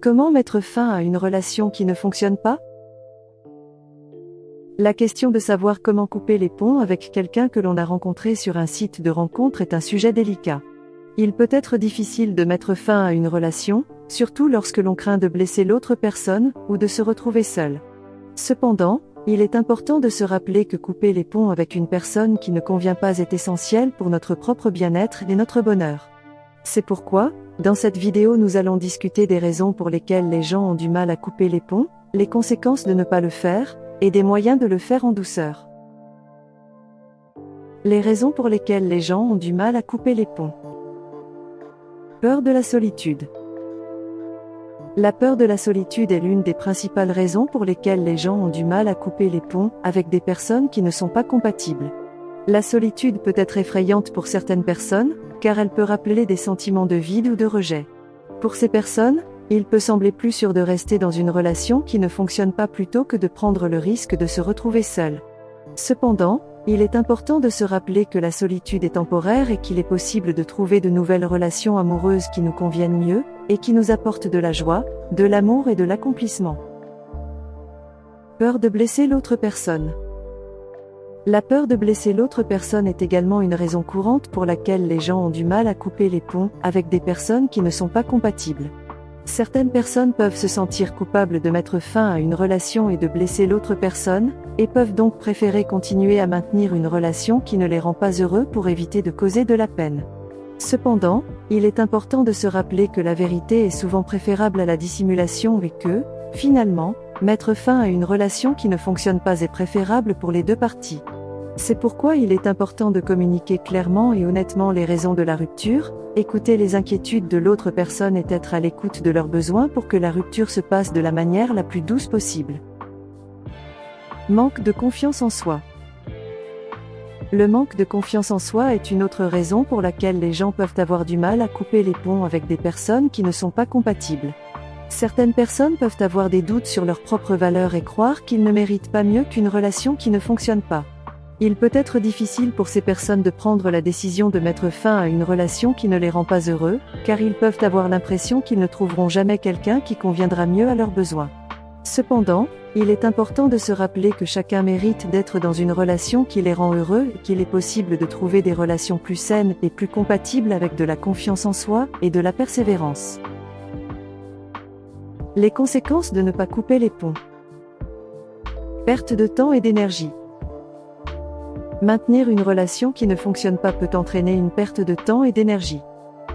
Comment mettre fin à une relation qui ne fonctionne pas? La question de savoir comment couper les ponts avec quelqu'un que l'on a rencontré sur un site de rencontre est un sujet délicat. Il peut être difficile de mettre fin à une relation, surtout lorsque l'on craint de blesser l'autre personne ou de se retrouver seul. Cependant, il est important de se rappeler que couper les ponts avec une personne qui ne convient pas est essentiel pour notre propre bien-être et notre bonheur. C'est pourquoi, dans cette vidéo nous allons discuter des raisons pour lesquelles les gens ont du mal à couper les ponts, les conséquences de ne pas le faire, et des moyens de le faire en douceur. Les raisons pour lesquelles les gens ont du mal à couper les ponts. Peur de la solitude. La peur de la solitude est l'une des principales raisons pour lesquelles les gens ont du mal à couper les ponts avec des personnes qui ne sont pas compatibles. La solitude peut être effrayante pour certaines personnes, car elle peut rappeler des sentiments de vide ou de rejet. Pour ces personnes, il peut sembler plus sûr de rester dans une relation qui ne fonctionne pas plutôt que de prendre le risque de se retrouver seul. Cependant, il est important de se rappeler que la solitude est temporaire et qu'il est possible de trouver de nouvelles relations amoureuses qui nous conviennent mieux, et qui nous apportent de la joie, de l'amour et de l'accomplissement. Peur de blesser l'autre personne. La peur de blesser l'autre personne est également une raison courante pour laquelle les gens ont du mal à couper les ponts avec des personnes qui ne sont pas compatibles. Certaines personnes peuvent se sentir coupables de mettre fin à une relation et de blesser l'autre personne, et peuvent donc préférer continuer à maintenir une relation qui ne les rend pas heureux pour éviter de causer de la peine. Cependant, il est important de se rappeler que la vérité est souvent préférable à la dissimulation et que, finalement, mettre fin à une relation qui ne fonctionne pas est préférable pour les deux parties. C'est pourquoi il est important de communiquer clairement et honnêtement les raisons de la rupture, écouter les inquiétudes de l'autre personne et être à l'écoute de leurs besoins pour que la rupture se passe de la manière la plus douce possible. Manque de confiance en soi. Le manque de confiance en soi est une autre raison pour laquelle les gens peuvent avoir du mal à couper les ponts avec des personnes qui ne sont pas compatibles. Certaines personnes peuvent avoir des doutes sur leurs propres valeurs et croire qu'ils ne méritent pas mieux qu'une relation qui ne fonctionne pas. Il peut être difficile pour ces personnes de prendre la décision de mettre fin à une relation qui ne les rend pas heureux, car ils peuvent avoir l'impression qu'ils ne trouveront jamais quelqu'un qui conviendra mieux à leurs besoins. Cependant, il est important de se rappeler que chacun mérite d'être dans une relation qui les rend heureux et qu'il est possible de trouver des relations plus saines et plus compatibles avec de la confiance en soi et de la persévérance. Les conséquences de ne pas couper les ponts. Perte de temps et d'énergie. Maintenir une relation qui ne fonctionne pas peut entraîner une perte de temps et d'énergie.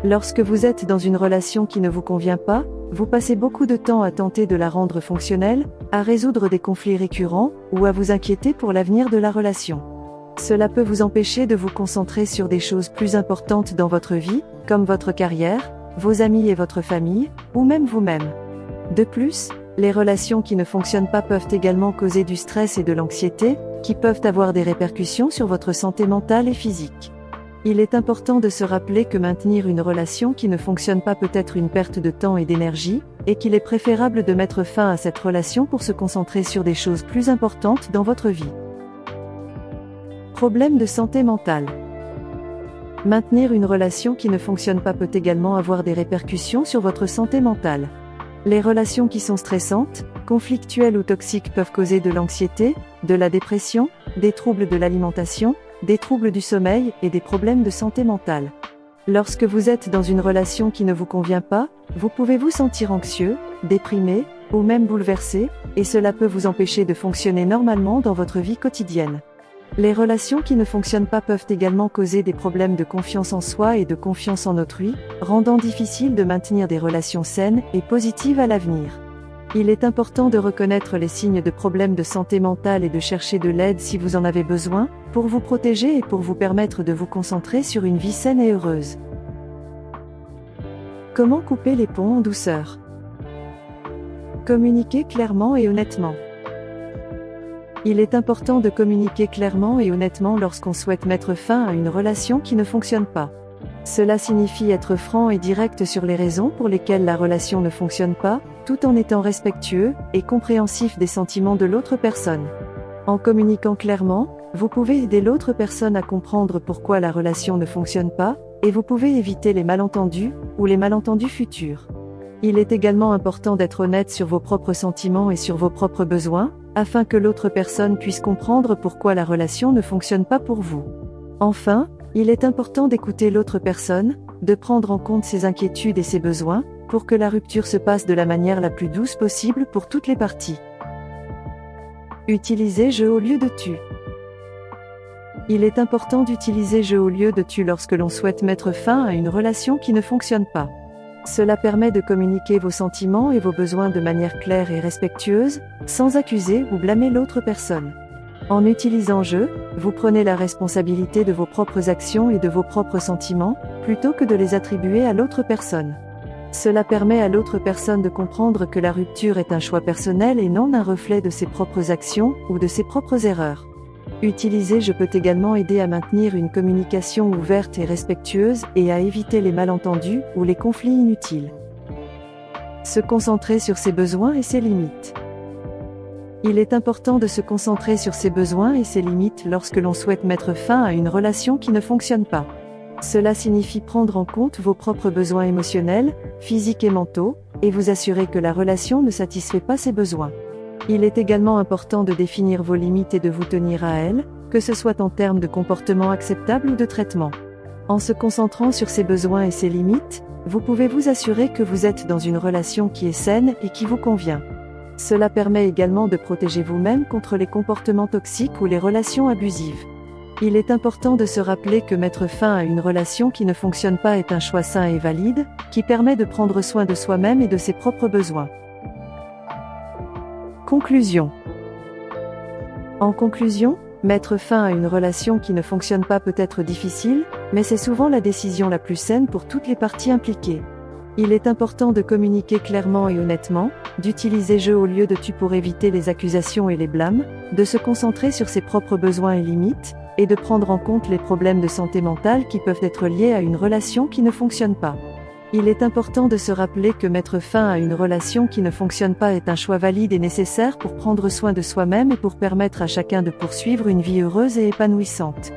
Lorsque vous êtes dans une relation qui ne vous convient pas, vous passez beaucoup de temps à tenter de la rendre fonctionnelle, à résoudre des conflits récurrents, ou à vous inquiéter pour l'avenir de la relation. Cela peut vous empêcher de vous concentrer sur des choses plus importantes dans votre vie, comme votre carrière, vos amis et votre famille, ou même vous-même. De plus, les relations qui ne fonctionnent pas peuvent également causer du stress et de l'anxiété, qui peuvent avoir des répercussions sur votre santé mentale et physique. Il est important de se rappeler que maintenir une relation qui ne fonctionne pas peut être une perte de temps et d'énergie, et qu'il est préférable de mettre fin à cette relation pour se concentrer sur des choses plus importantes dans votre vie. Problème de santé mentale. Maintenir une relation qui ne fonctionne pas peut également avoir des répercussions sur votre santé mentale. Les relations qui sont stressantes, conflictuelles ou toxiques peuvent causer de l'anxiété, de la dépression, des troubles de l'alimentation, des troubles du sommeil et des problèmes de santé mentale. Lorsque vous êtes dans une relation qui ne vous convient pas, vous pouvez vous sentir anxieux, déprimé, ou même bouleversé, et cela peut vous empêcher de fonctionner normalement dans votre vie quotidienne. Les relations qui ne fonctionnent pas peuvent également causer des problèmes de confiance en soi et de confiance en autrui, rendant difficile de maintenir des relations saines et positives à l'avenir. Il est important de reconnaître les signes de problèmes de santé mentale et de chercher de l'aide si vous en avez besoin, pour vous protéger et pour vous permettre de vous concentrer sur une vie saine et heureuse. Comment couper les ponts en douceur? Communiquer clairement et honnêtement. Il est important de communiquer clairement et honnêtement lorsqu'on souhaite mettre fin à une relation qui ne fonctionne pas. Cela signifie être franc et direct sur les raisons pour lesquelles la relation ne fonctionne pas, tout en étant respectueux et compréhensif des sentiments de l'autre personne. En communiquant clairement, vous pouvez aider l'autre personne à comprendre pourquoi la relation ne fonctionne pas, et vous pouvez éviter les malentendus ou les malentendus futurs. Il est également important d'être honnête sur vos propres sentiments et sur vos propres besoins, afin que l'autre personne puisse comprendre pourquoi la relation ne fonctionne pas pour vous. Enfin, il est important d'écouter l'autre personne, de prendre en compte ses inquiétudes et ses besoins, pour que la rupture se passe de la manière la plus douce possible pour toutes les parties. Utilisez je au lieu de tu. Il est important d'utiliser je au lieu de tu lorsque l'on souhaite mettre fin à une relation qui ne fonctionne pas. Cela permet de communiquer vos sentiments et vos besoins de manière claire et respectueuse, sans accuser ou blâmer l'autre personne. En utilisant je, vous prenez la responsabilité de vos propres actions et de vos propres sentiments, plutôt que de les attribuer à l'autre personne. Cela permet à l'autre personne de comprendre que la rupture est un choix personnel et non un reflet de ses propres actions ou de ses propres erreurs. Utiliser je peut également aider à maintenir une communication ouverte et respectueuse et à éviter les malentendus ou les conflits inutiles. Se concentrer sur ses besoins et ses limites. Il est important de se concentrer sur ses besoins et ses limites lorsque l'on souhaite mettre fin à une relation qui ne fonctionne pas. Cela signifie prendre en compte vos propres besoins émotionnels, physiques et mentaux, et vous assurer que la relation ne satisfait pas ses besoins. Il est également important de définir vos limites et de vous tenir à elles, que ce soit en termes de comportement acceptable ou de traitement. En se concentrant sur ses besoins et ses limites, vous pouvez vous assurer que vous êtes dans une relation qui est saine et qui vous convient. Cela permet également de protéger vous-même contre les comportements toxiques ou les relations abusives. Il est important de se rappeler que mettre fin à une relation qui ne fonctionne pas est un choix sain et valide, qui permet de prendre soin de soi-même et de ses propres besoins. Conclusion. En conclusion, mettre fin à une relation qui ne fonctionne pas peut être difficile, mais c'est souvent la décision la plus saine pour toutes les parties impliquées. Il est important de communiquer clairement et honnêtement, d'utiliser je au lieu de tu pour éviter les accusations et les blâmes, de se concentrer sur ses propres besoins et limites, et de prendre en compte les problèmes de santé mentale qui peuvent être liés à une relation qui ne fonctionne pas. Il est important de se rappeler que mettre fin à une relation qui ne fonctionne pas est un choix valide et nécessaire pour prendre soin de soi-même et pour permettre à chacun de poursuivre une vie heureuse et épanouissante.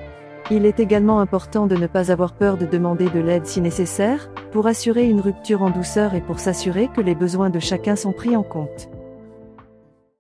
Il est également important de ne pas avoir peur de demander de l'aide si nécessaire, pour assurer une rupture en douceur et pour s'assurer que les besoins de chacun sont pris en compte.